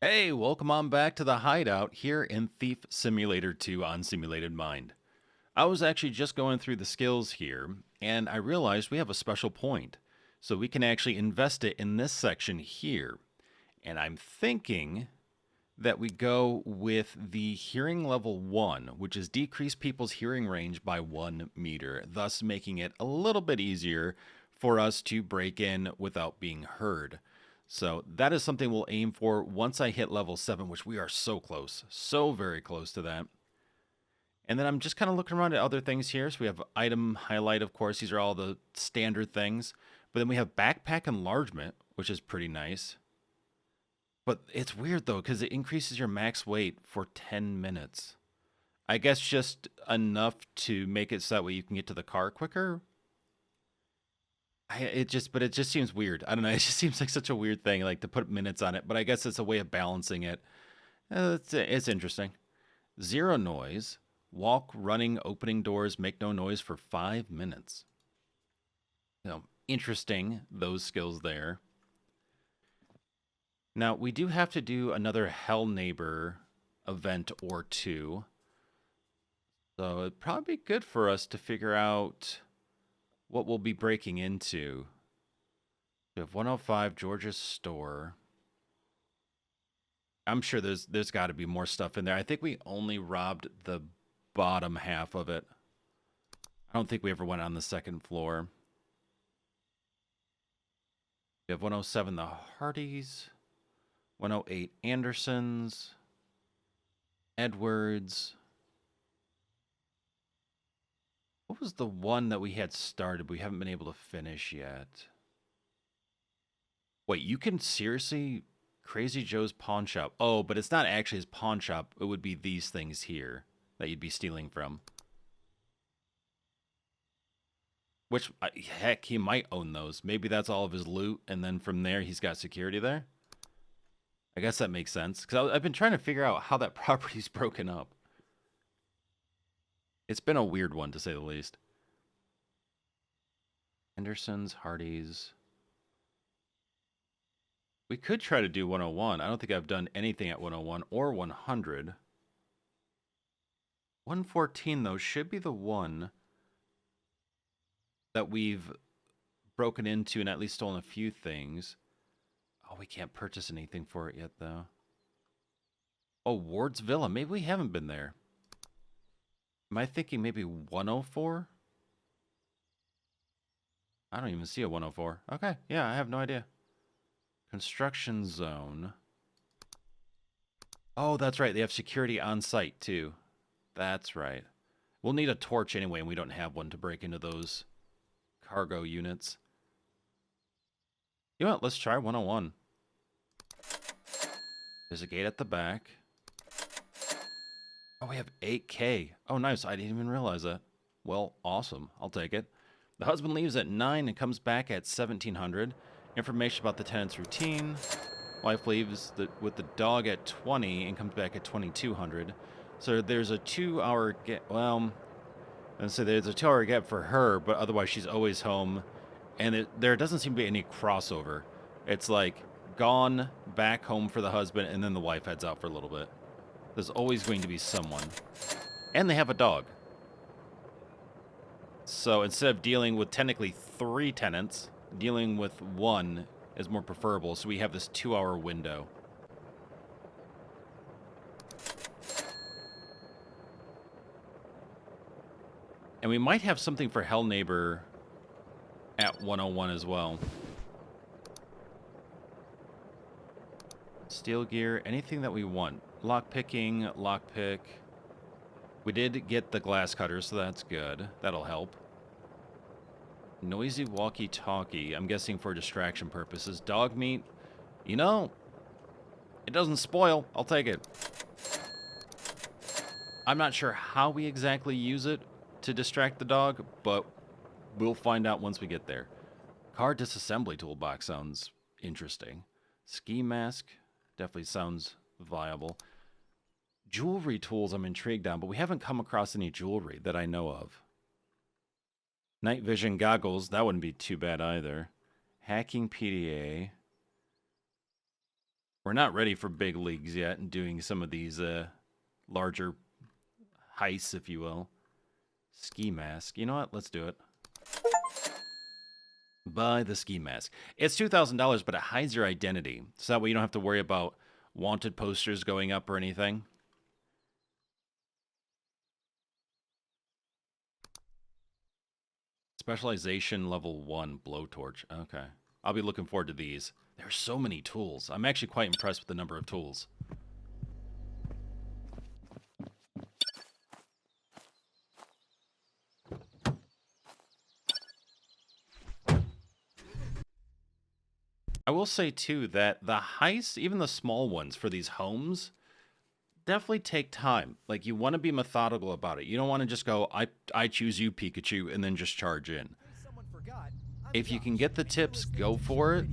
Hey, welcome on back to the Hideout here in Thief Simulator 2 on Simulated Mind. I was actually just going through the skills here, and I realized we have a special point. So we can actually invest it in this section here. And I'm thinking that we go with the hearing level 1, which is decrease people's hearing range by 1 meter, thus making it a little bit easier for us to break in without being heard. So that is something we'll aim for once I hit level 7, which we are so close, so very close to that. And then I'm just kind of looking around at other things here. So we have item highlight, of course. These are all the standard things. But then we have backpack enlargement, which is pretty nice. But it's weird though, because it increases your max weight for 10 minutes. I guess just enough to make it so that way you can get to the car quicker. But it just seems weird. I don't know. It just seems like such a weird thing, like to put minutes on it. But I guess it's a way of balancing it. It's interesting. Zero noise. Walk, running, opening doors, make no noise for 5 minutes. Interesting, those skills there. Now, we do have to do another Hell Neighbor event or two. So it'd probably be good for us to figure out what we'll be breaking into. We have 105 Georgia's store. I'm sure there's got to be more stuff in there. I think we only robbed the bottom half of it. I don't think we ever went on the second floor. We have 107 the Hardys, 108 Andersons, Edwards. What was the one that we had started we haven't been able to finish yet? Wait, you can seriously Crazy Joe's pawn shop. Oh, but it's not actually his pawn shop. It would be these things here that you'd be stealing from. Which, heck, he might own those. Maybe that's all of his loot, and then from there he's got security there. I guess that makes sense. Because I've been trying to figure out how that property's broken up. It's been a weird one, to say the least. Henderson's, Hardy's. We could try to do 101. I don't think I've done anything at 101 or 100. 114, though, should be the one that we've broken into and at least stolen a few things. Oh, we can't purchase anything for it yet, though. Oh, Ward's Villa. Maybe we haven't been there. Am I thinking maybe 104? I don't even see a 104. Okay, yeah, I have no idea. Construction zone. Oh, that's right. They have security on site, too. That's right. We'll need a torch anyway, and we don't have one to break into those cargo units. You know what? Let's try 101. There's a gate at the back. Oh, we have 8K. Oh, nice. I didn't even realize that. Well, awesome. I'll take it. The husband leaves at 9 and comes back at 1700. Information about the tenant's routine. Wife leaves with the dog at 20 and comes back at 2200. So there's a 2-hour gap. Well, and so there's a 2-hour gap for her, but otherwise she's always home. And there doesn't seem to be any crossover. It's like gone, back home for the husband, and then the wife heads out for a little bit. There's always going to be someone. And they have a dog. So instead of dealing with technically 3 tenants, dealing with 1 is more preferable. So we have this 2-hour window. And we might have something for Hell Neighbor at 101 as well. Steel gear, anything that we want. Lockpicking, lockpick. We did get the glass cutter, so that's good. That'll help. Noisy walkie-talkie, I'm guessing for distraction purposes. Dog meat, you know, it doesn't spoil. I'll take it. I'm not sure how we exactly use it to distract the dog, but we'll find out once we get there. Car disassembly toolbox sounds interesting. Ski mask definitely sounds viable. Jewelry tools I'm intrigued on, but we haven't come across any jewelry that I know of. Night vision goggles, that wouldn't be too bad either. Hacking PDA. We're not ready for big leagues yet and doing some of these larger heists, if you will. Ski mask. You know what? Let's do it. Buy the ski mask. It's $2,000, but it hides your identity. So that way you don't have to worry about wanted posters going up or anything. Specialization level 1 blowtorch. Okay. I'll be looking forward to these. There's so many tools. I'm actually quite impressed with the number of tools. I will say, too, that the heists, even the small ones for these homes, definitely take time. Like, you want to be methodical about it. You don't want to just go, I choose you, Pikachu, and then just charge in. If you can get the tips, go for it.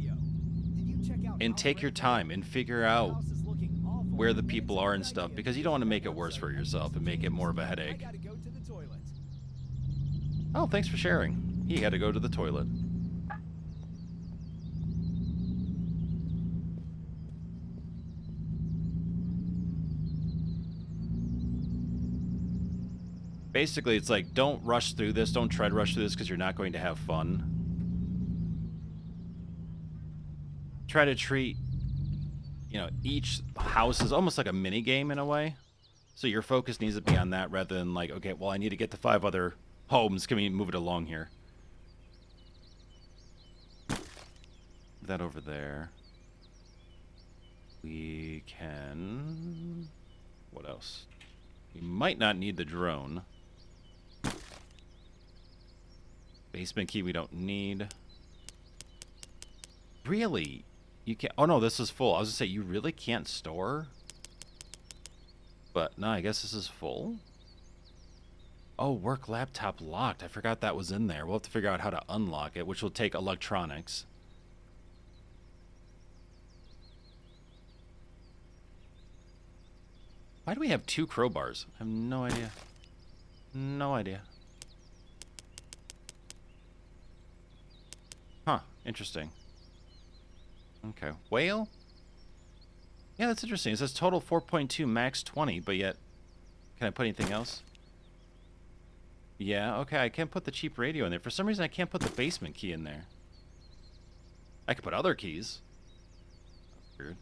And take your time and figure out where the people are and stuff, because you don't want to make it worse for yourself and make it more of a headache. Oh, thanks for sharing. He had to go to the toilet. Basically, it's like, don't rush through this. Don't try to rush through this because you're not going to have fun. Try to treat, you know, each house is almost like a mini game in a way. So your focus needs to be on that rather than like, okay, well, I need to get to 5 other homes. Can we move it along here? That over there. We can... What else? We might not need the drone. Basement key we don't need. Really? You can't... Oh, no, this is full. I was going to say, you really can't store? But, no, I guess this is full. Oh, work laptop locked. I forgot that was in there. We'll have to figure out how to unlock it, which will take electronics. Why do we have 2 crowbars? I have no idea. No idea. Huh. Interesting. Okay. Whale? Yeah, that's interesting. It says total 4.2, max 20, but yet... Can I put anything else? Yeah, okay. I can't put the cheap radio in there. For some reason, I can't put the basement key in there. I could put other keys. That's weird.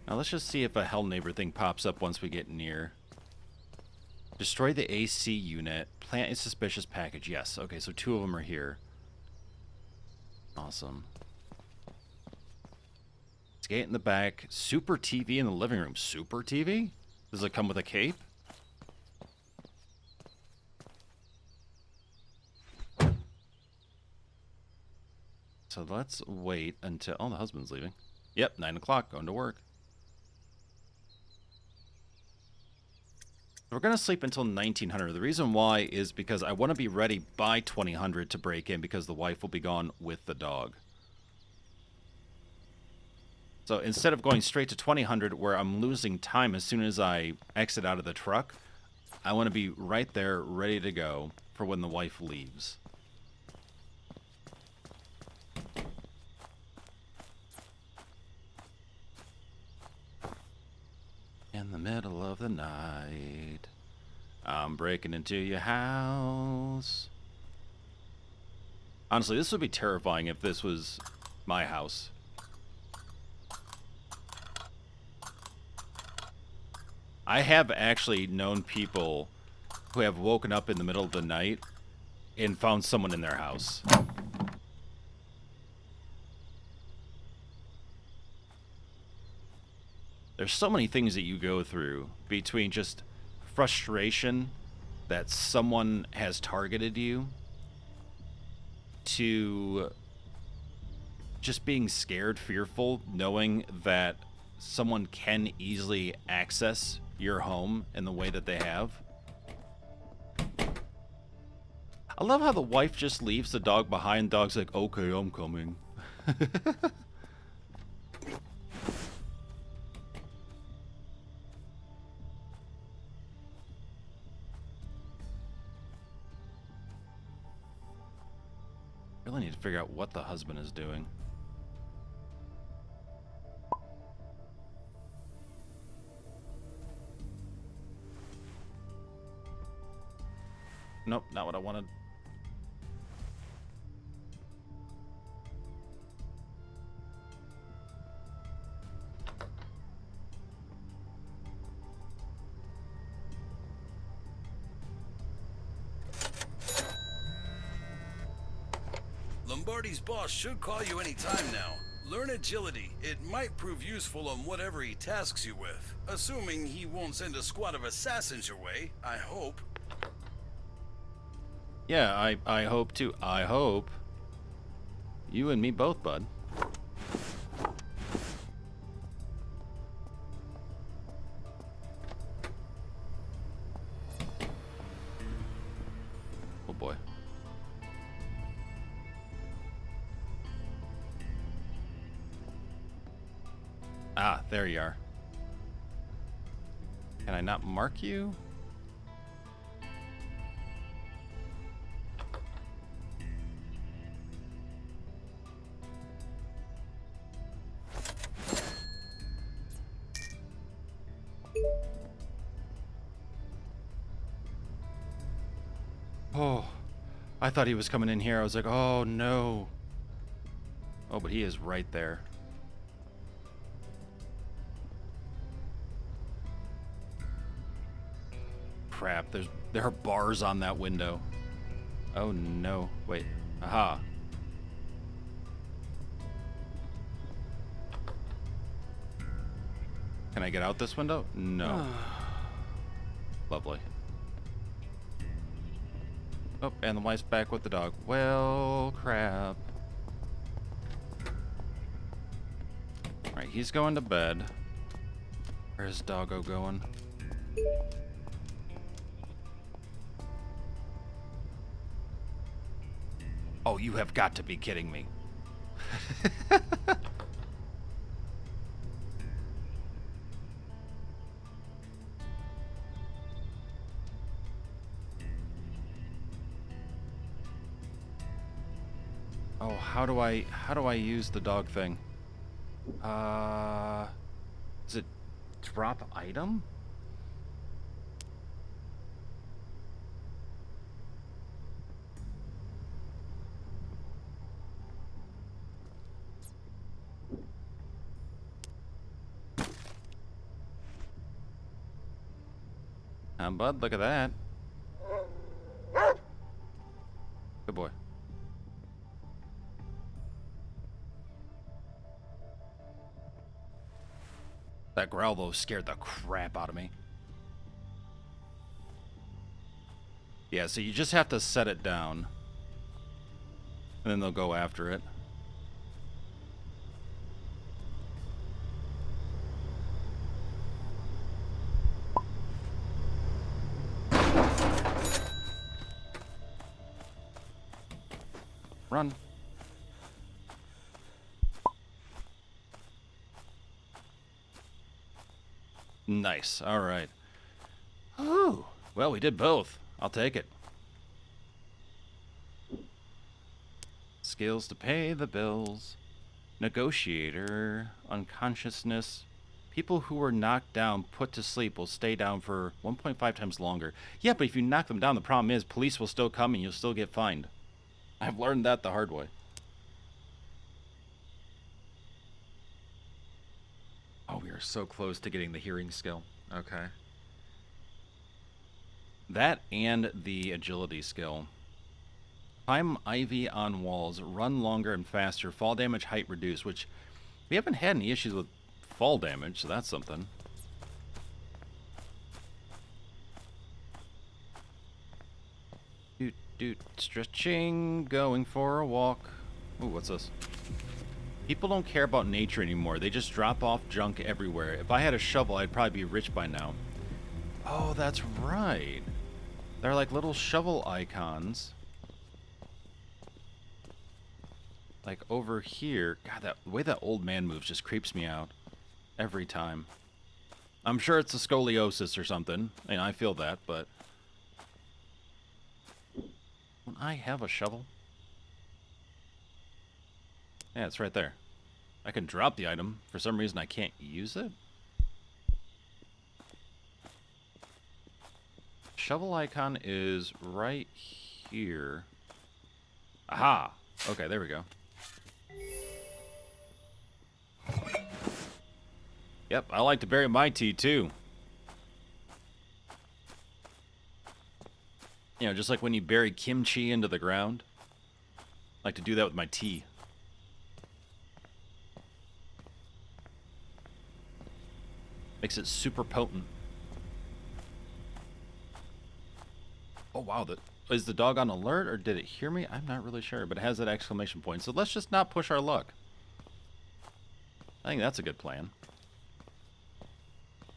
Now let's just see if a hell neighbor thing pops up once we get near. Destroy the AC unit. Plant a suspicious package. Yes. Okay, so 2 of them are here. Awesome. Skate in the back. Super TV in the living room. Super TV? Does it come with a cape? So let's wait until... Oh, the husband's leaving. Yep, 9 o'clock. Going to work. We're going to sleep until 1900. The reason why is because I want to be ready by 2000 to break in because the wife will be gone with the dog. So instead of going straight to 2000 where I'm losing time as soon as I exit out of the truck, I want to be right there ready to go for when the wife leaves. In the middle of the night, I'm breaking into your house. Honestly, this would be terrifying if this was my house. I have actually known people who have woken up in the middle of the night and found someone in their house. There's so many things that you go through between just frustration that someone has targeted you to just being scared, fearful, knowing that someone can easily access your home in the way that they have. I love how the wife just leaves the dog behind. Dog's like, okay, I'm coming. Really need to figure out what the husband is doing. Nope, not what I wanted. Lombardi's boss should call you any time now. Learn agility. It might prove useful on whatever he tasks you with. Assuming he won't send a squad of assassins your way, I hope. Yeah, I hope too. I hope. You and me both, bud. Oh boy. Ah, there you are. Can I not mark you? Oh, I thought he was coming in here. I was like, oh no. Oh, but he is right there. Crap, there are bars on that window. Oh no. Wait. Aha. Can I get out this window? No. Lovely. Oh, and the wife's back with the dog. Well, crap. Alright, he's going to bed. Where's doggo going? Oh, you have got to be kidding me. Oh, how do I use the dog thing? Is it drop item? Bud, look at that. Good boy. That growl, though, scared the crap out of me. Yeah, so you just have to set it down. And then they'll go after it. Run. Nice. All right. Oh, well, we did both. I'll take it. Skills to pay the bills. Negotiator. Unconsciousness. People who were knocked down, put to sleep, will stay down for 1.5 times longer. Yeah, but if you knock them down, the problem is police will still come and you'll still get fined. I've learned that the hard way. Oh, we are so close to getting the hearing skill. Okay. That and the agility skill. Climb ivy on walls, run longer and faster, fall damage height reduced, which we haven't had any issues with fall damage, so that's something. Doot, stretching, going for a walk. Ooh, what's this? People don't care about nature anymore. They just drop off junk everywhere. If I had a shovel, I'd probably be rich by now. Oh, that's right. They're like little shovel icons. Like over here. God, the way that old man moves just creeps me out. Every time. I'm sure it's a scoliosis or something. I mean, I feel that, but... Don't I have a shovel? Yeah, it's right there. I can drop the item. For some reason, I can't use it. Shovel icon is right here. Aha! Okay, there we go. Yep, I like to bury my tea too. You know, just like when you bury kimchi into the ground. I like to do that with my tea. Makes it super potent. Oh wow, is the dog on alert or did it hear me? I'm not really sure, but it has that exclamation point. So let's just not push our luck. I think that's a good plan.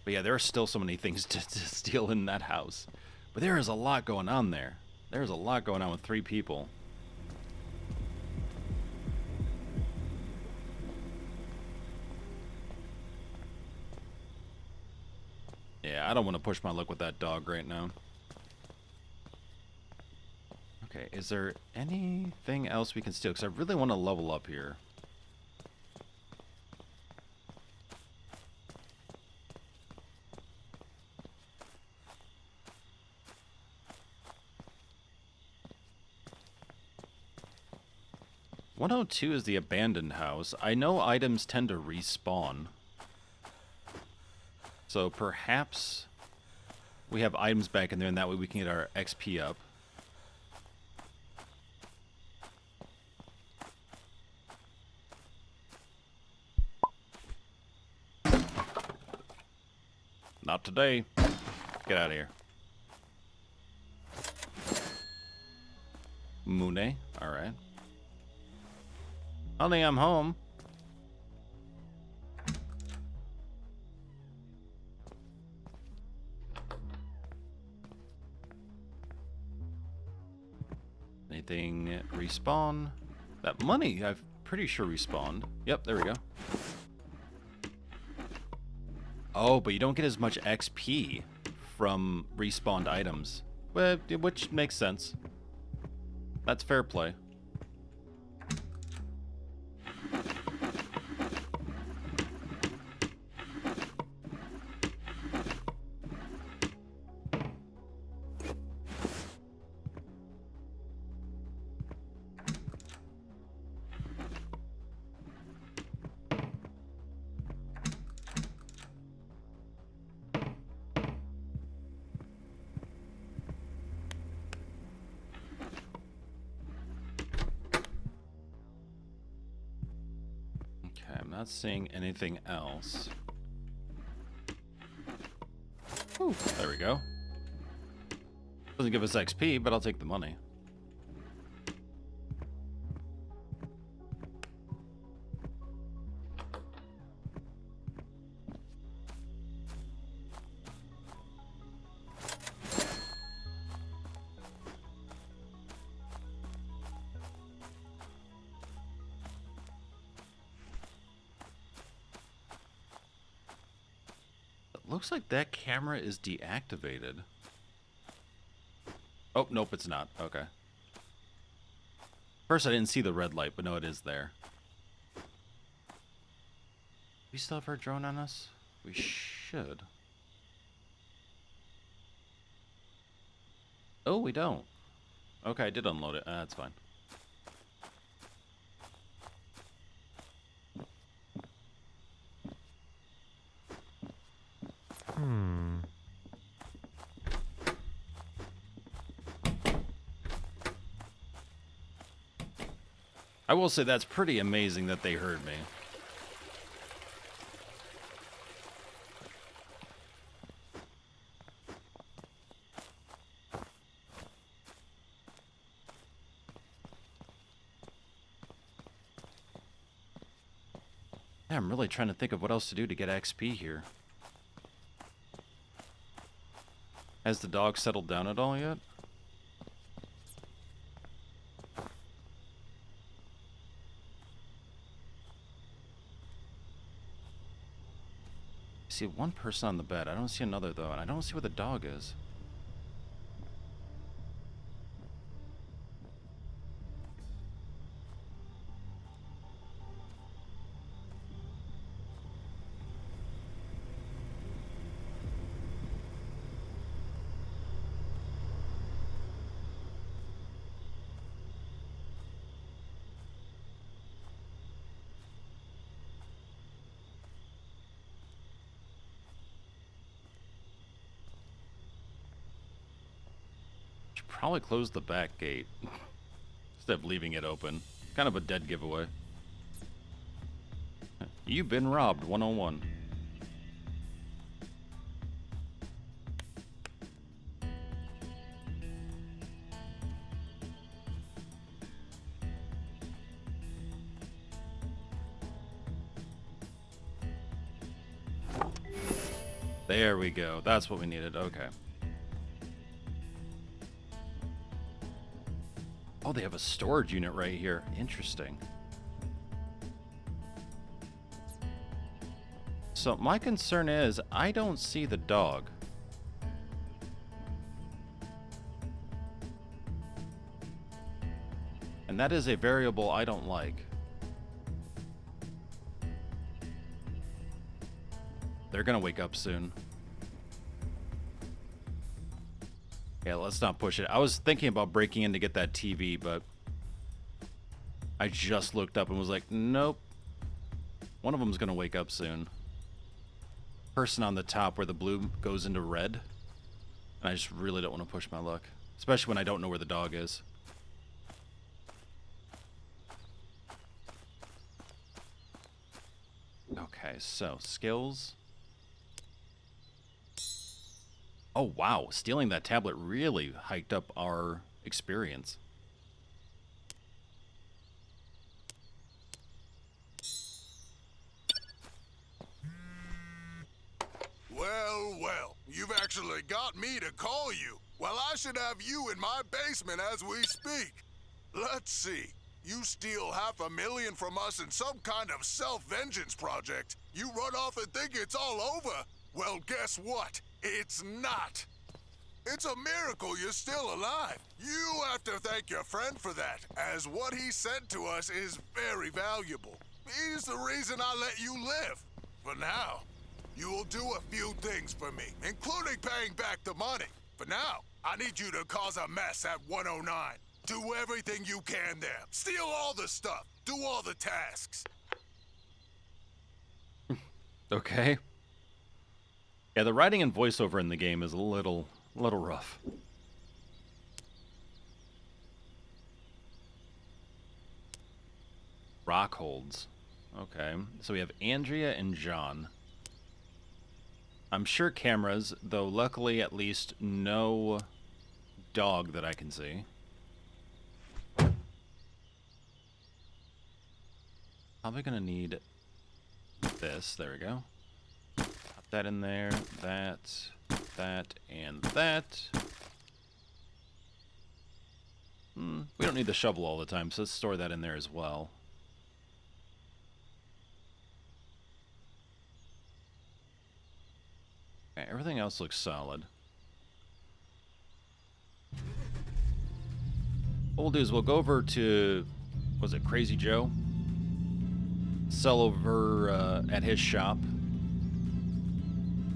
But yeah, there are still so many things to steal in that house. But there is a lot going on there. There's a lot going on with 3 people. Yeah, I don't want to push my luck with that dog right now. Okay, is there anything else we can steal? Because I really want to level up here. "102 is the abandoned house. I know items tend to respawn. So perhaps we have items back in there and that way we can get our XP up. Not today. Get out of here. Mune. Alright. Honey, I'm home. Anything respawn? That money, I'm pretty sure respawned. Yep, there we go. Oh, but you don't get as much XP from respawned items. Well, which makes sense. That's fair play. I'm not seeing anything else. Ooh, there we go. Doesn't give us XP, but I'll take the money. Looks like that camera is deactivated. Oh, nope, it's not. Okay. First, I didn't see the red light, but no, it is there. We still have our drone on us? We should. Oh, we don't. Okay, I did unload it. That's fine. I will say that's pretty amazing that they heard me. Yeah, I'm really trying to think of what else to do to get XP here. Has the dog settled down at all yet? I see one person on the bed. I don't see another though, and I don't see where the dog is. probably close the back gate instead of leaving it open. Kind of a dead giveaway. You've been robbed, 101. There we go. That's what we needed. Okay. Oh, they have a storage unit right here. Interesting. So my concern is I don't see the dog. And that is a variable I don't like. They're gonna wake up soon. Yeah, let's not push it. I was thinking about breaking in to get that TV, but I just looked up and was like, nope. One of them's gonna wake up soon. Person on the top where the blue goes into red. And I just really don't want to push my luck. Especially when I don't know where the dog is. Okay, so skills. Oh, wow. Stealing that tablet really hiked up our experience. Well, well, you've actually got me to call you. Well, I should have you in my basement as we speak. Let's see. You steal $500,000 from us in some kind of self-vengeance project. You run off and think it's all over. Well, guess what? It's not. It's a miracle you're still alive. You have to thank your friend for that, as what he sent to us is very valuable. He's the reason I let you live. For now, you will do a few things for me, including paying back the money. For now, I need you to cause a mess at 109. Do everything you can there. Steal all the stuff. Do all the tasks. Okay. Yeah, the writing and voiceover in the game is a little rough. Rockholds. Okay, so we have Andrea and John. I'm sure cameras, though luckily at least no dog that I can see. Probably gonna need this. There we go. Pop that in there. That, and that. We don't need the shovel all the time, so let's store that in there as well. Okay, everything else looks solid. What we'll do is we'll go over to, was it Crazy Joe? Sell over at his shop.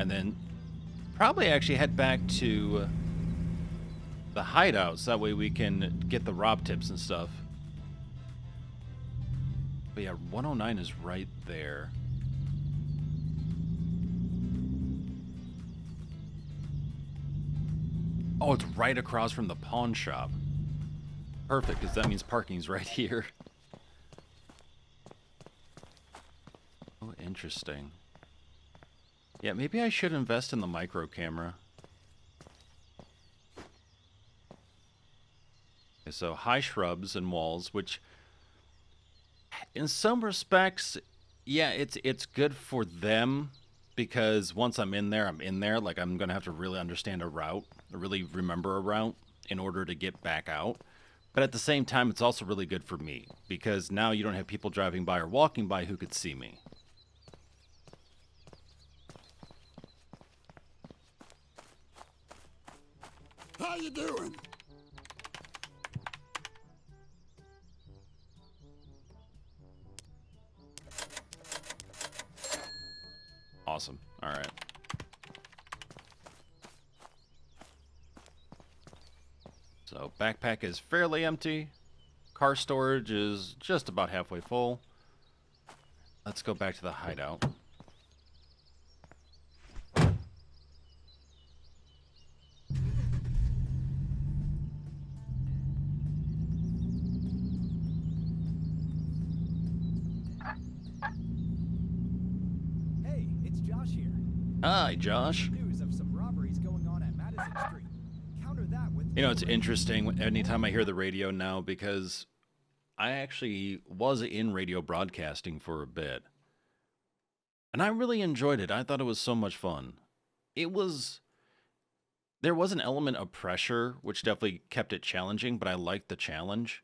And then probably actually head back to the hideout, so that way we can get the rob tips and stuff. But yeah, 109 is right there. Oh, it's right across from the pawn shop. Perfect, because that means parking's right here. Oh, interesting. Yeah, maybe I should invest in the micro camera. Okay, so high shrubs and walls, which in some respects, yeah, it's good for them, because once I'm in there, like I'm gonna have to really understand a route, really remember a route in order to get back out. But at the same time, it's also really good for me, because now you don't have people driving by or walking by who could see me. How you doing? Awesome. All right. So backpack is fairly empty. Car storage is just about halfway full. Let's go back to the hideout. Hi, Josh. News of some robberies going on at Madison Street. Counter that with You know, it's interesting anytime I hear the radio now because I actually was in radio broadcasting for a bit. And I really enjoyed it. I thought it was so much fun. There was an element of pressure, which definitely kept it challenging, but I liked the challenge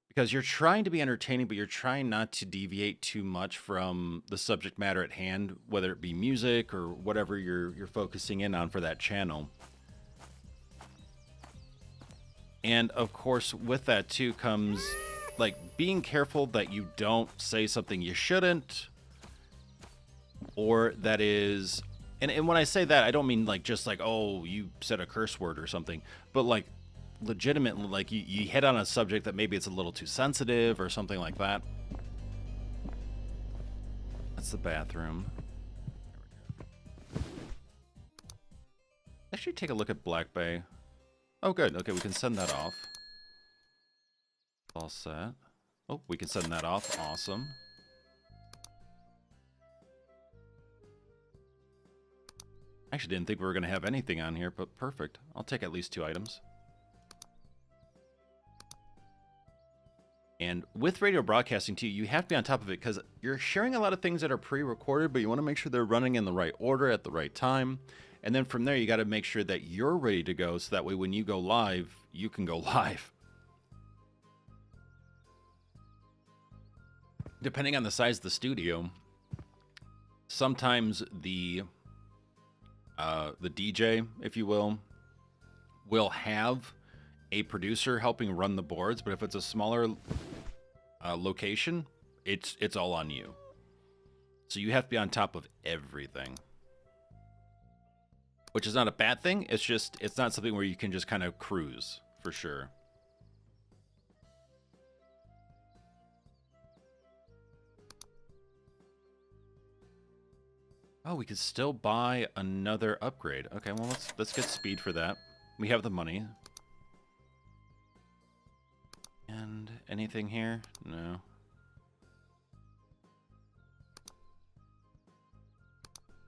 because you're trying to be entertaining, but you're trying not to deviate too much from the subject matter at hand, whether it be music or whatever you're focusing in on for that channel. And of course, with that too comes like being careful that you don't say something you shouldn't, or that is, and when I say that, I don't mean like just like, oh, you said a curse word or something, but like legitimately, like you hit on a subject that maybe it's a little too sensitive or something like that. That's the bathroom. Actually, take a look at Black Bay. Oh, good. Okay, we can send that off. All set. Oh, we can send that off. Awesome. Actually, didn't think we were going to have anything on here, but perfect. I'll take at least 2 items. And with radio broadcasting, too, you have to be on top of it because you're sharing a lot of things that are pre-recorded, but you want to make sure they're running in the right order at the right time. And then from there, you got to make sure that you're ready to go so that way when you go live, you can go live. Depending on the size of the studio, sometimes the DJ, if you will have a producer helping run the boards, but if it's a smaller location, it's all on you. So you have to be on top of everything. Which is not a bad thing, it's just, it's not something where you can just kind of cruise, for sure. Oh, we could still buy another upgrade. Okay, well, let's get speed for that. We have the money. And anything here? No.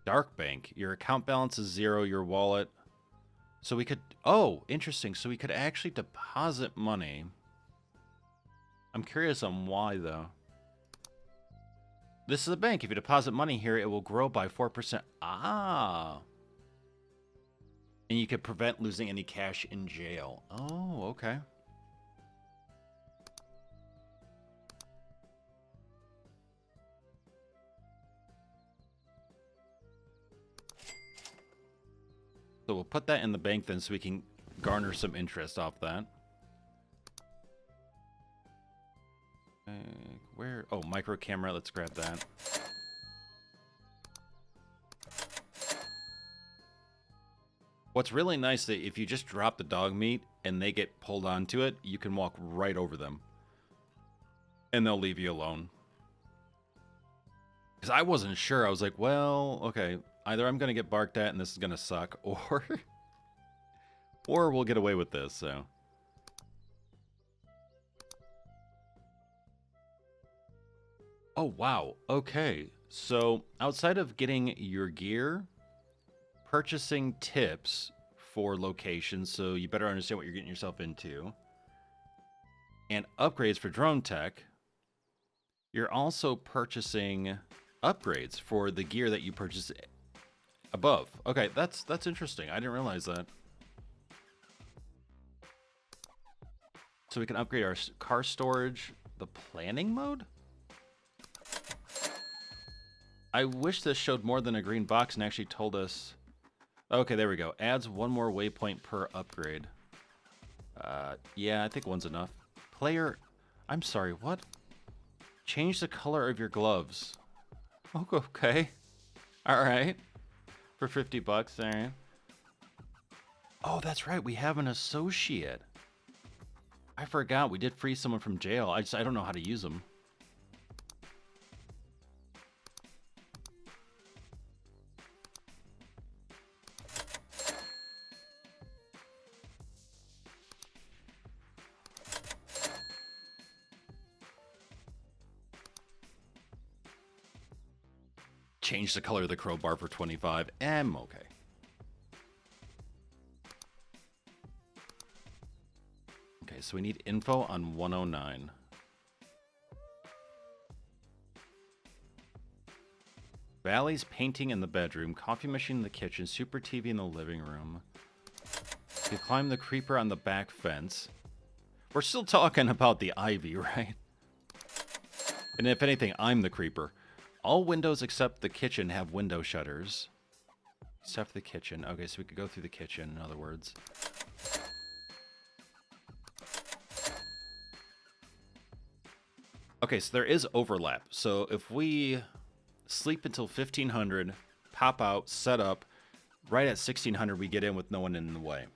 Dark Bank. Your account balance is 0, your wallet. So we could... Oh, interesting. So we could actually deposit money. I'm curious on why, though. This is a bank. If you deposit money here, it will grow by 4%. Ah. And you could prevent losing any cash in jail. Oh, okay. So we'll put that in the bank then so we can garner some interest off that. Where? Oh, micro camera. Let's grab that. What's really nice that if you just drop the dog meat and they get pulled onto it, you can walk right over them. And they'll leave you alone. Because I wasn't sure. I was like, well, okay. Either I'm going to get barked at and this is going to suck, or we'll get away with this, so. Oh, wow. Okay. So, outside of getting your gear, purchasing tips for locations, so you better understand what you're getting yourself into, and upgrades for drone tech, you're also purchasing upgrades for the gear that you purchase above. Okay, that's interesting. I didn't realize that. So we can upgrade our car storage, the planning mode? I wish this showed more than a green box and actually told us... Okay, there we go. Adds 1 more waypoint per upgrade. Yeah, I think 1's enough. Player... I'm sorry, what? Change the color of your gloves. Oh, okay. Alright. For 50 bucks, alright. Oh, that's right. We have an associate. I forgot. We did free someone from jail. I don't know how to use them. Change the color of the crowbar for 25. Okay. Okay, so we need info on 109. Valley's painting in the bedroom, coffee machine in the kitchen, super TV in the living room. You climb the creeper on the back fence. We're still talking about the ivy, right? And if anything, I'm the creeper. All windows except the kitchen have window shutters. Except for the kitchen. Okay, so we could go through the kitchen, in other words. Okay, so there is overlap. So if we sleep until 1500, pop out, set up, right at 1600 we get in with no one in the way.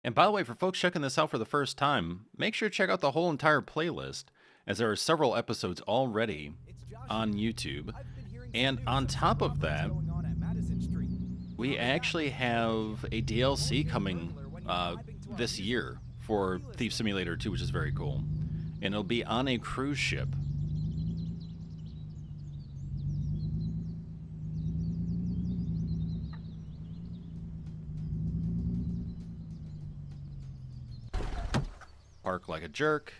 And by the way, for folks checking this out for the first time, make sure to check out the whole entire playlist, as there are several episodes already on YouTube. And on top of that, we actually have a DLC coming this year for Thief Simulator 2, which is very cool. And it'll be on a cruise ship. Park like a jerk.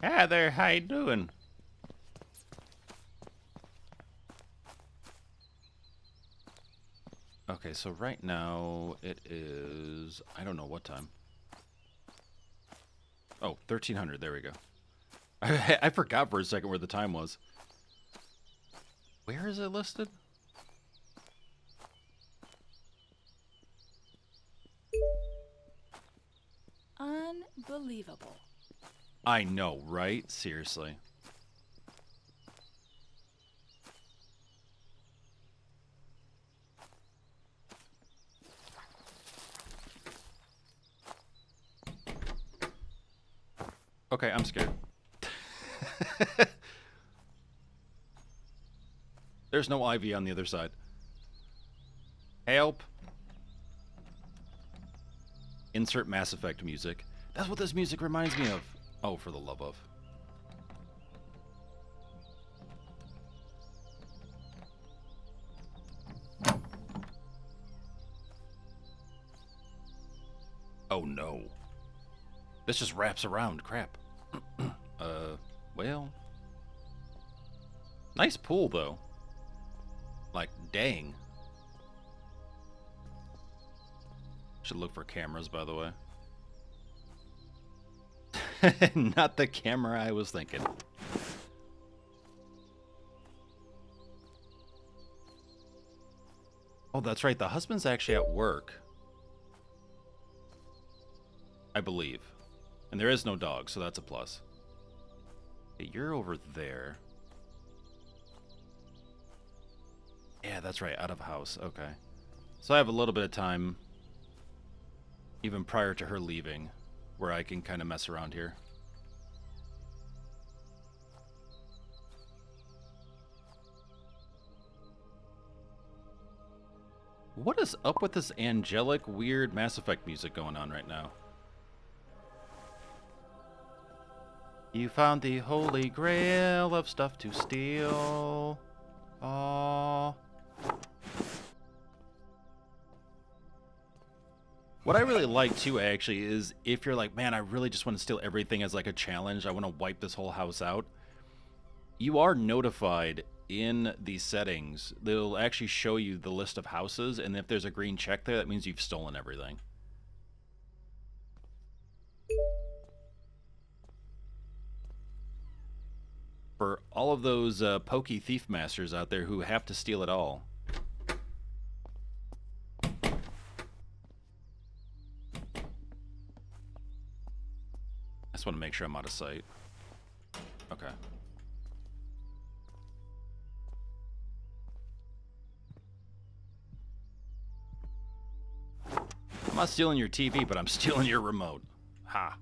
Hi there, how you doing? Okay, so right now it is, I don't know what time. Oh, 1300, there we go. I forgot for a second where the time was. Where is it listed? Unbelievable. I know, right? Seriously. Okay, I'm scared. There's no ivy on the other side. Help. Insert Mass Effect music. That's what this music reminds me of. Oh, for the love of. Oh no. This just wraps around. Crap. Well. Nice pool, though. Like, dang. Should look for cameras, by the way. Not the camera I was thinking. Oh, that's right. The husband's actually at work. I believe. And there is no dog, so that's a plus. Okay, you're over there. Yeah, that's right. Out of house. Okay. So I have a little bit of time, even prior to her leaving, where I can kind of mess around here. What is up with this angelic, weird Mass Effect music going on right now? You found the holy grail of stuff to steal. Aww. What I really like, too, actually, is if you're like, man, I really just want to steal everything as like a challenge. I want to wipe this whole house out. You are notified in the settings. They'll actually show you the list of houses, and if there's a green check there, that means you've stolen everything. For all of those pokey thief masters out there who have to steal it all. I just want to make sure I'm out of sight. Okay. I'm not stealing your TV, but I'm stealing your remote. Ha.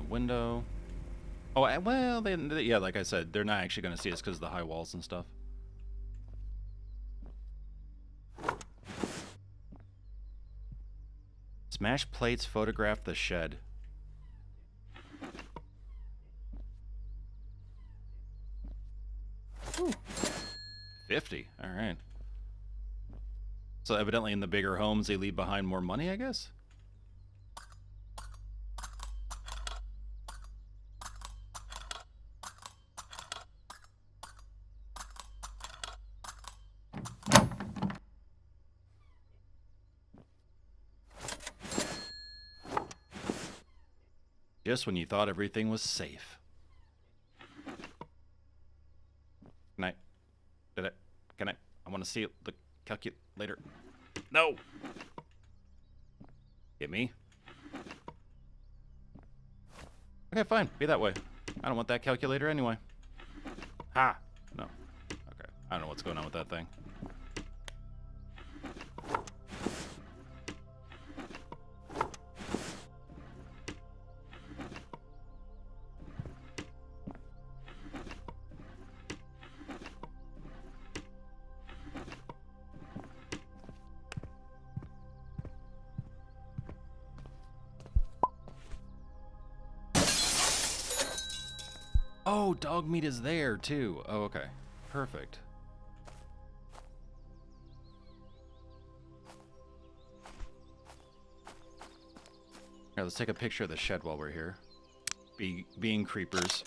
front window. Oh, well, yeah, like I said, they're not actually going to see us because of the high walls and stuff. Smash plates photograph the shed. Ooh. 50. All right. So evidently in the bigger homes, they leave behind more money, I guess? Just when you thought everything was safe. Can I? Did I? Can I want to see the calculator. No! Hit me. Okay, fine. Be that way. I don't want that calculator anyway. Ha! No. Okay. I don't know what's going on with that thing. Oh, dog meat is there too. Oh, okay. Perfect. Here, let's take a picture of the shed while we're here. Being creepers.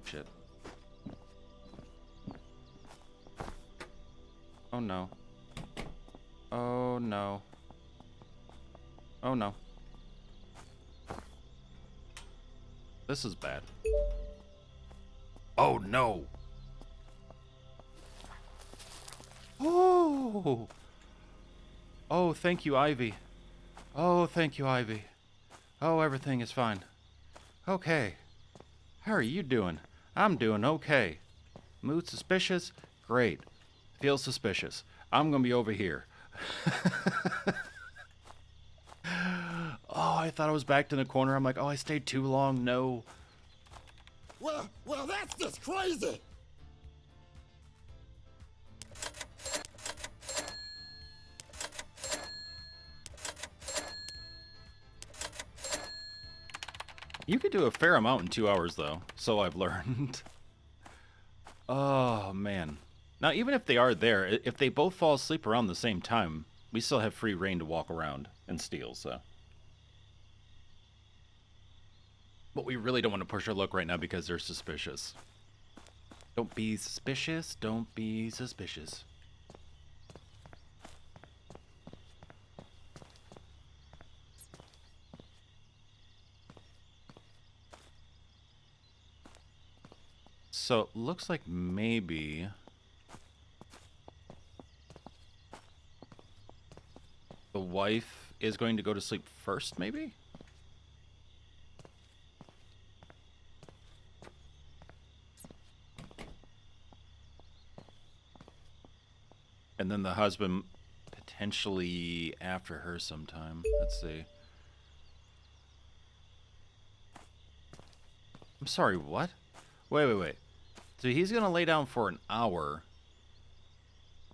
Shit. Oh no. Oh no. Oh no. This is bad. Oh no. Oh. Oh, thank you, Ivy. Oh, thank you, Ivy. Oh, everything is fine. Okay. How are you doing? I'm doing okay. Mood suspicious? Great. Feel suspicious. I'm gonna be over here. Oh, I thought I was backed in the corner. I'm like, oh, I stayed too long. No. Well, that's just crazy. You could do a fair amount in 2 hours, though. So I've learned. Oh, man. Now, even if they are there, if they both fall asleep around the same time, we still have free reign to walk around and steal, so. But we really don't want to push our luck right now because they're suspicious. Don't be suspicious. Don't be suspicious. So it looks like maybe the wife is going to go to sleep first, maybe? And then the husband potentially after her sometime. Let's see. I'm sorry, what? Wait. So he's going to lay down for an hour,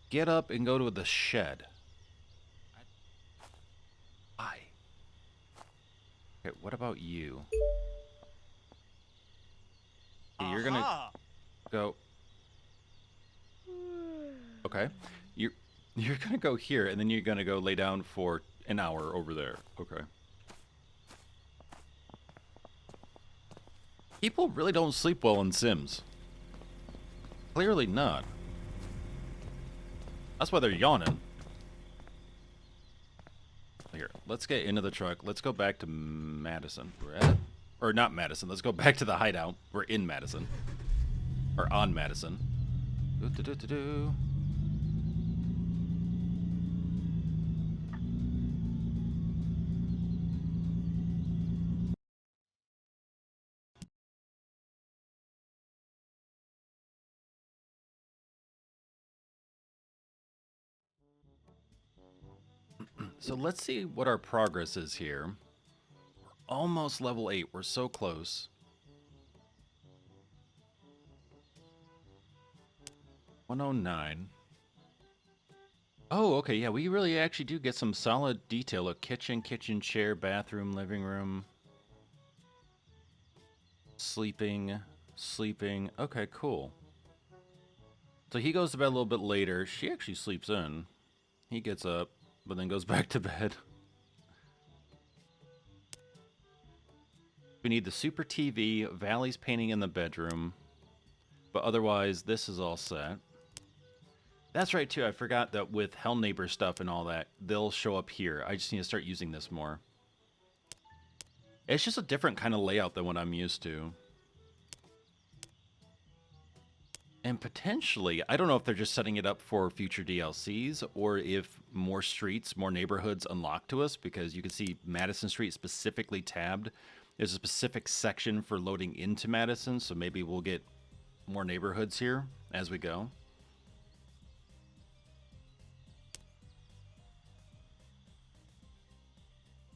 get up and go to the shed. Why? Okay, what about you? Okay, you're going to go... Okay. You're going to go here, and then you're going to go lay down for an hour over there. Okay. People really don't sleep well in Sims. Clearly not. That's why they're yawning. Here, let's get into the truck. Let's go back to Madison. We're at... Or not Madison. Let's go back to the hideout. We're in Madison. Or on Madison. Do-do-do-do-do. So let's see what our progress is here. We're almost level 8. We're so close. 109. Oh, okay, yeah, we really actually do get some solid detail. A kitchen, kitchen chair, bathroom, living room. Sleeping, sleeping. Okay, cool. So he goes to bed a little bit later. She actually sleeps in. He gets up, but then goes back to bed. We need the super TV, Valley's painting in the bedroom. But otherwise, this is all set. That's right, too. I forgot that with Hell Neighbor stuff and all that, they'll show up here. I just need to start using this more. It's just a different kind of layout than what I'm used to. And potentially, I don't know if they're just setting it up for future DLCs or if more streets, more neighborhoods unlock to us, because you can see Madison Street specifically tabbed. There's a specific section for loading into Madison, so maybe we'll get more neighborhoods here as we go.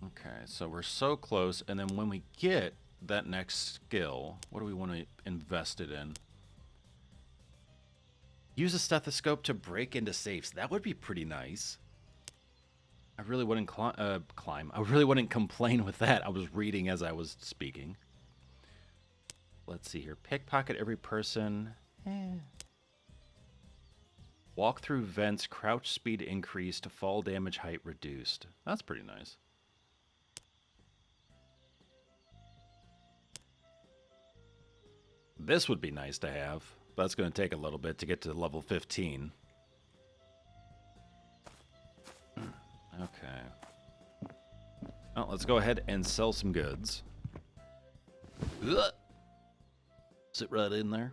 Okay, so we're so close, and then when we get that next skill, what do we want to invest it in? Use a stethoscope to break into safes. That would be pretty nice. I really wouldn't climb. I really wouldn't complain with that. I was reading as I was speaking. Let's see here. Pickpocket every person. Walk through vents. Crouch speed increased. Fall damage height reduced. That's pretty nice. This would be nice to have. That's going to take a little bit to get to level 15. Okay. Well, let's go ahead and sell some goods. Ugh. Sit right in there.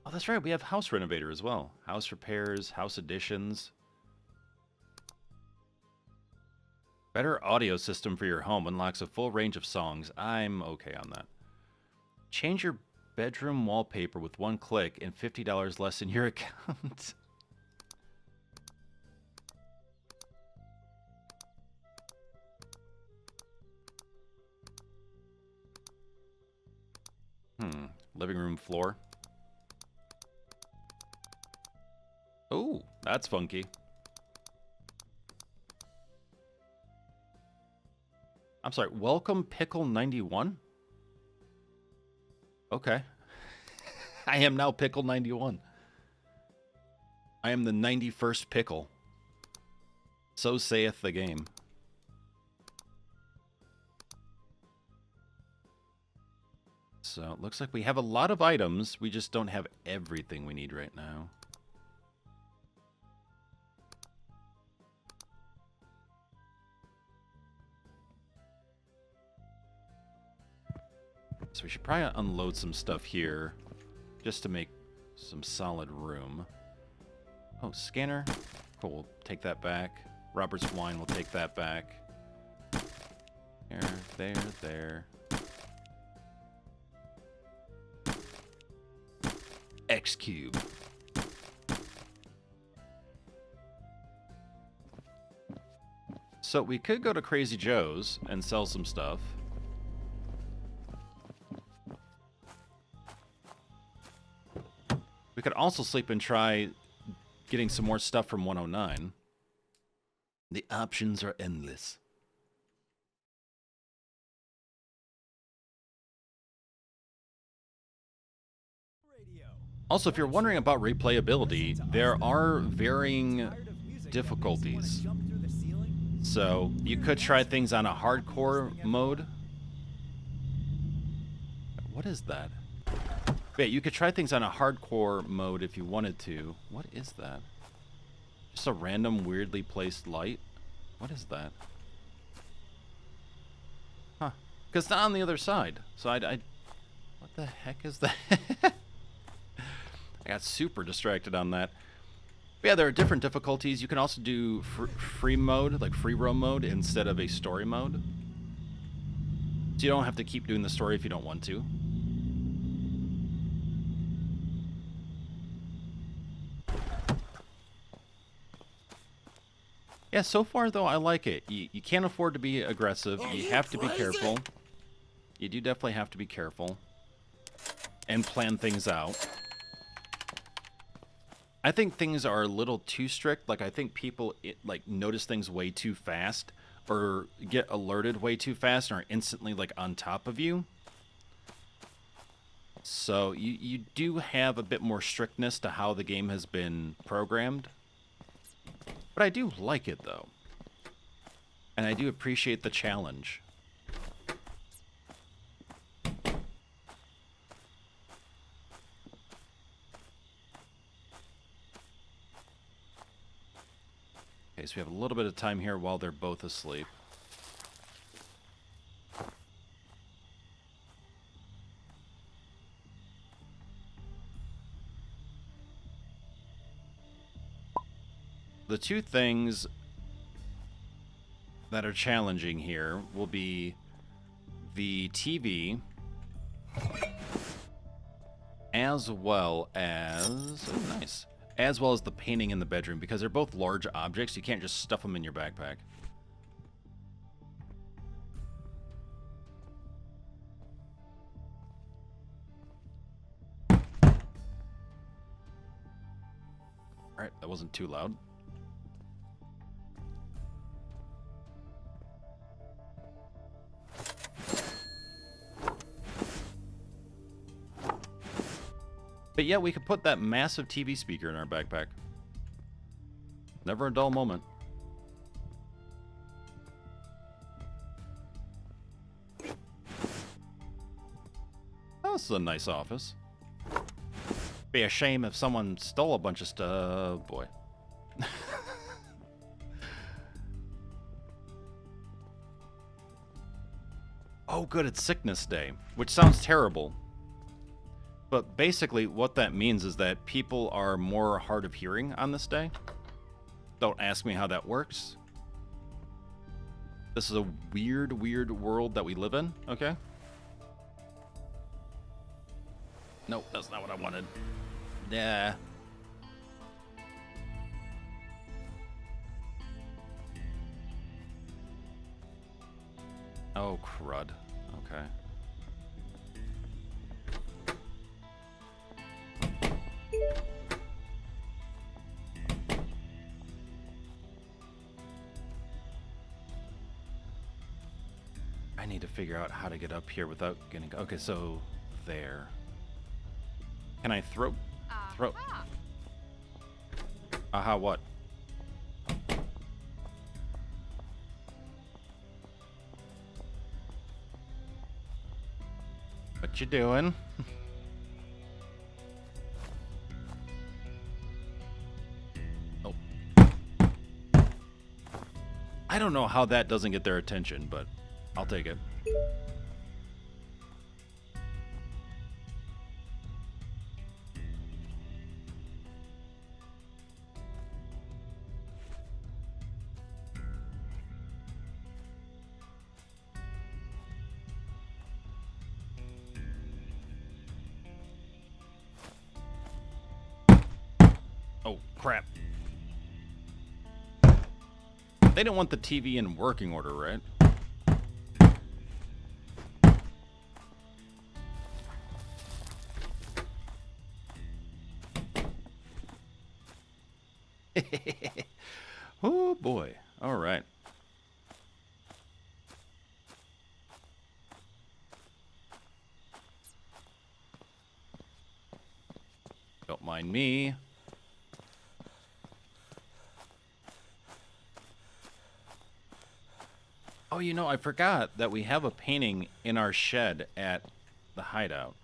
Oh, that's right. We have house renovator as well. House repairs, house additions. Better audio system for your home unlocks a full range of songs. I'm okay on that. Change your bedroom wallpaper with one click and $50 less in your account. Living room floor. Oh, that's funky. I'm sorry, welcome Pickle 91? Okay. I am now Pickle 91. I am the 91st Pickle. So saith the game. So it looks like we have a lot of items. We just don't have everything we need right now. So we should probably unload some stuff here just to make some solid room. Oh, scanner. Cool, we'll take that back. Robert's wine, we'll take that back. There. X cube. So we could go to Crazy Joe's and sell some stuff. We could also sleep and try getting some more stuff from 109. The options are endless. Also, if you're wondering about replayability, there are varying difficulties. So you could try things on a hardcore mode. What is that? Yeah, you could try things on a hardcore mode if you wanted to. What is that? Just a random weirdly placed light? What is that? Huh. Because it's not on the other side. So I what the heck is that? I got super distracted on that. But yeah, there are different difficulties. You can also do free mode, like free roam mode, instead of a story mode. So you don't have to keep doing the story if you don't want to. Yeah, so far, though, I like it. You can't afford to be aggressive. Are You you have to be crazy? careful. You do definitely have to be careful. And plan things out. I think things are a little too strict. Like, I think people, like, notice things way too fast. Or get alerted way too fast and are instantly, like, on top of you. So, you do have a bit more strictness to how the game has been programmed. But I do like it, though. And I do appreciate the challenge. Okay, so we have a little bit of time here while they're both asleep. The two things that are challenging here will be the TV as well as... Oh, nice. As well as the painting in the bedroom, because they're both large objects. You can't just stuff them in your backpack. Alright, that wasn't too loud. But yeah, we could put that massive TV speaker in our backpack. Never a dull moment. Oh, this is a nice office. Be a shame if someone stole a bunch of stuff. Boy. Oh, good, it's sickness day, which sounds terrible. But basically, what that means is that people are more hard of hearing on this day. Don't ask me how that works. This is a weird, weird world that we live in, okay? Nope, that's not what I wanted. Yeah. Oh, crud. Okay. I need to figure out how to get up here without getting... Okay, so there. Can I throw... Throw... Aha, what? What you doing? Oh. I don't know how that doesn't get their attention, but I'll take it. Oh, crap. They don't want the TV in working order, right? Oh, boy. All right. Don't mind me. Oh, you know, I forgot that we have a painting in our shed at the hideout.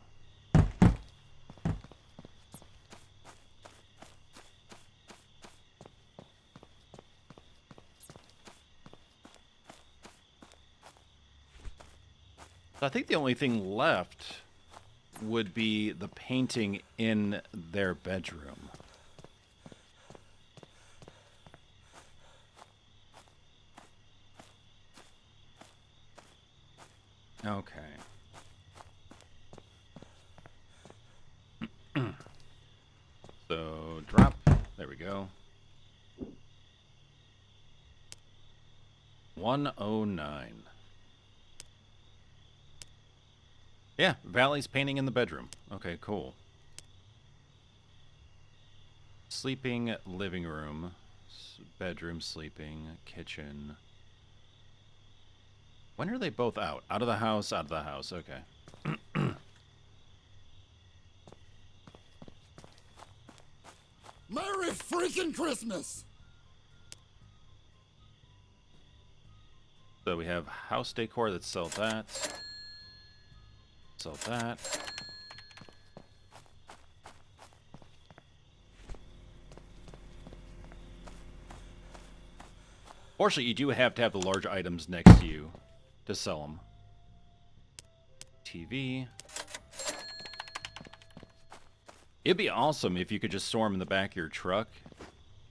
So I think the only thing left would be the painting in their bedroom. Okay. So drop. There we go. 109. Yeah, Valley's painting in the bedroom. Okay, cool. Sleeping, living room, bedroom, sleeping, kitchen. When are they both out? Out of the house, out of the house. Okay. Merry freaking Christmas! So we have house decor. Let's sell that. Sell that. Fortunately, you do have to have the large items next to you to sell them. TV. It'd be awesome if you could just store them in the back of your truck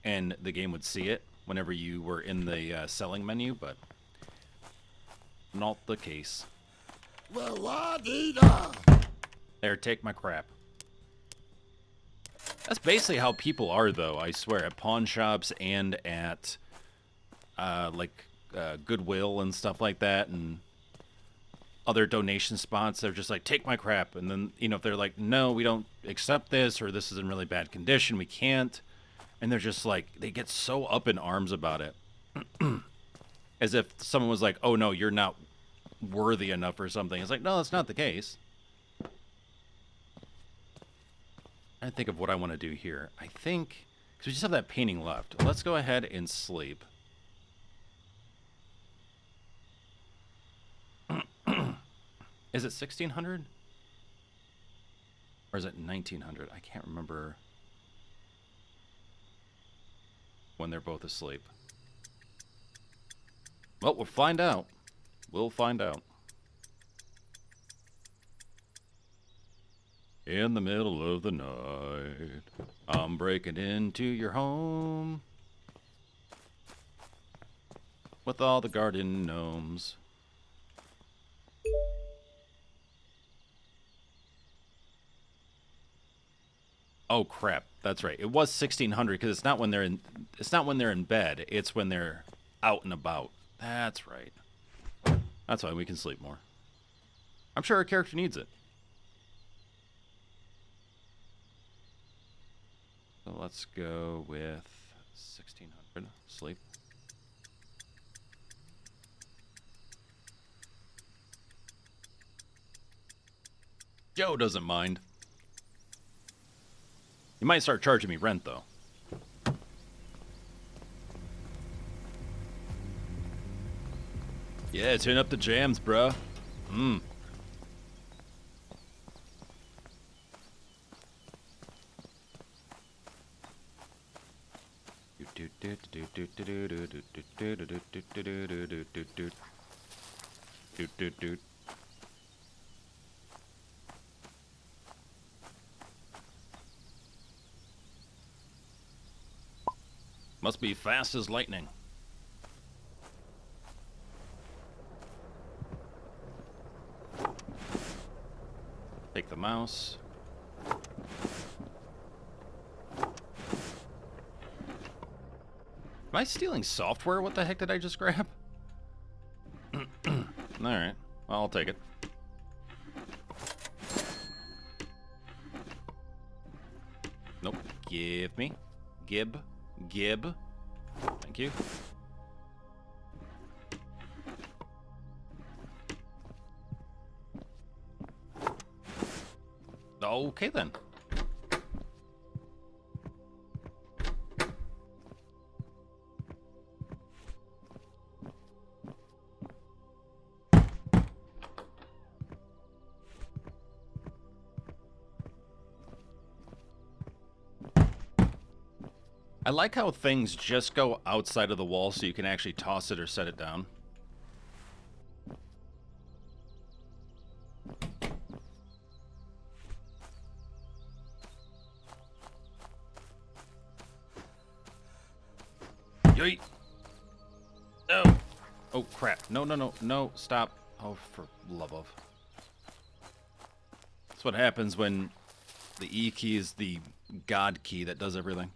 and the game would see it whenever you were in the selling menu, but not the case. Well, la-dee-da! There, take my crap. That's basically how people are, though, I swear, at pawn shops and at Goodwill and stuff like that, and other donation spots. They're just like, take my crap. And then, you know, if they're like, no, we don't accept this, or this is in really bad condition, we can't. And they're just like, they get so up in arms about it. As if someone was like, oh, no, you're not worthy enough or something. It's like, no, that's not the case. I think of what I want to do here. I think, because we just have that painting left. Let's go ahead and sleep. Is it 1600? Or is it 1900? I can't remember when they're both asleep. Well, we'll find out. We'll find out. In the middle of the night, I'm breaking into your home with all the garden gnomes. Oh crap, that's right. It was 1600 because it's not when they're in. It's not when they're in bed. It's when they're out and about. That's right. That's why we can sleep more. I'm sure our character needs it. So let's go with 1600. Sleep. Joe doesn't mind. You might start charging me rent, though. Yeah, turn up the jams, bro. Mmm. Must be fast as lightning. Take the mouse. Am I stealing software? What the heck did I just grab? Alright, I'll take it. Nope. Give me. Gib. Thank you. Okay then. I like how things just go outside of the wall so you can actually toss it or set it down. Yeet. No. Oh, crap. No, stop. Oh, for love of. That's what happens when the E key is the God key that does everything.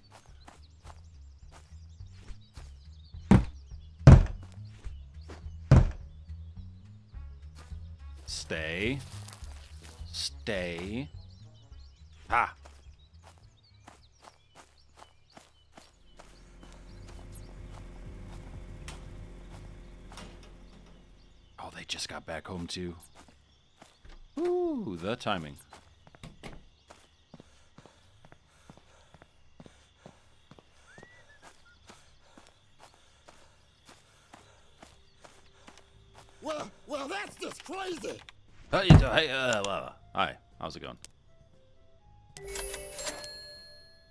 Stay. Stay. Ha! Oh, they just got back home too. Ooh, the timing. Well, that's just crazy. Hi, how's it going?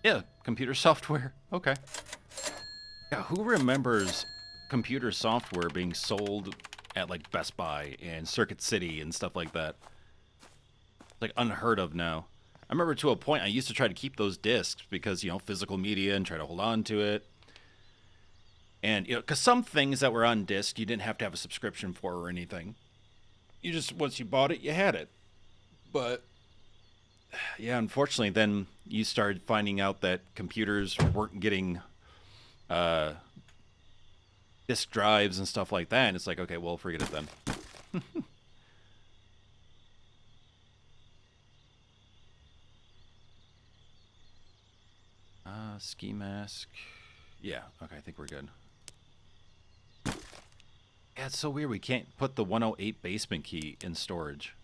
Yeah, computer software. Okay. Yeah, who remembers computer software being sold at like Best Buy and Circuit City and stuff like that? It's like unheard of now. I remember to a point I used to try to keep those discs because, physical media and try to hold on to it. And, because some things that were on disc you didn't have to have a subscription for or anything. You just, once you bought it, you had it. But, yeah, unfortunately, then you started finding out that computers weren't getting disk drives and stuff like that. And it's like, okay, well, forget it then. Ski mask. Yeah, okay, I think we're good. Yeah, it's so weird. We can't put the 108 basement key in storage.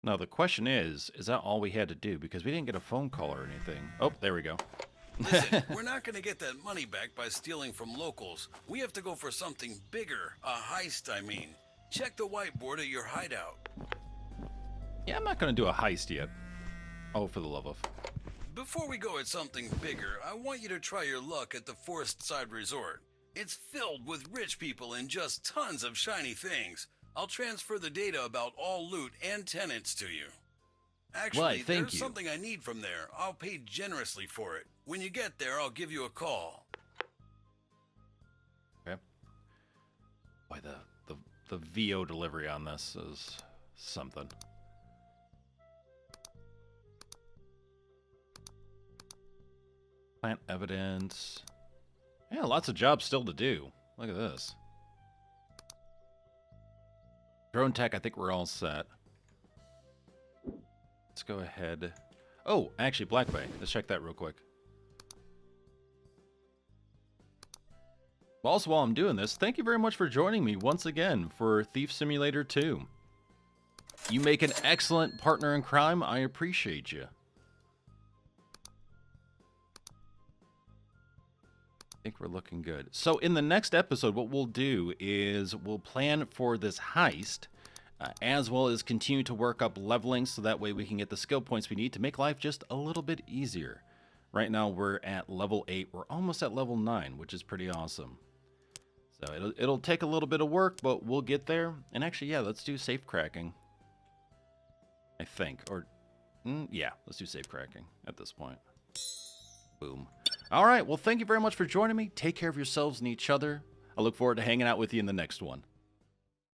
Now, the question is that all we had to do? Because we didn't get a phone call or anything. Oh, there we go. Listen, we're not going to get that money back by stealing from locals. We have to go for something bigger. A heist, I mean. Check the whiteboard at your hideout. Yeah, I'm not going to do a heist yet. Oh, for the love of. Before we go at something bigger, I want you to try your luck at the Forest Side Resort. It's filled with rich people and just tons of shiny things. I'll transfer the data about all loot and tenants to you. Actually, there's something I need from there. I'll pay generously for it. When you get there, I'll give you a call. Okay. Boy, the VO delivery on this is something. Plant evidence. Yeah, lots of jobs still to do. Look at this. Drone tech, I think we're all set. Let's go ahead. Oh, actually, Black Bay. Let's check that real quick. Also, while I'm doing this, thank you very much for joining me once again for Thief Simulator 2. You make an excellent partner in crime. I appreciate you. I think we're looking good. So in the next episode, what we'll do is we'll plan for this heist, as well as continue to work up leveling so that way we can get the skill points we need to make life just a little bit easier. Right now we're at level 8. We're almost at level 9, which is pretty awesome. So it'll take a little bit of work, but we'll get there. And actually, yeah, let's do safe cracking. I think. Or, yeah, let's do safe cracking at this point. Boom. All right, well, thank you very much for joining me. Take care of yourselves and each other. I look forward to hanging out with you in the next one.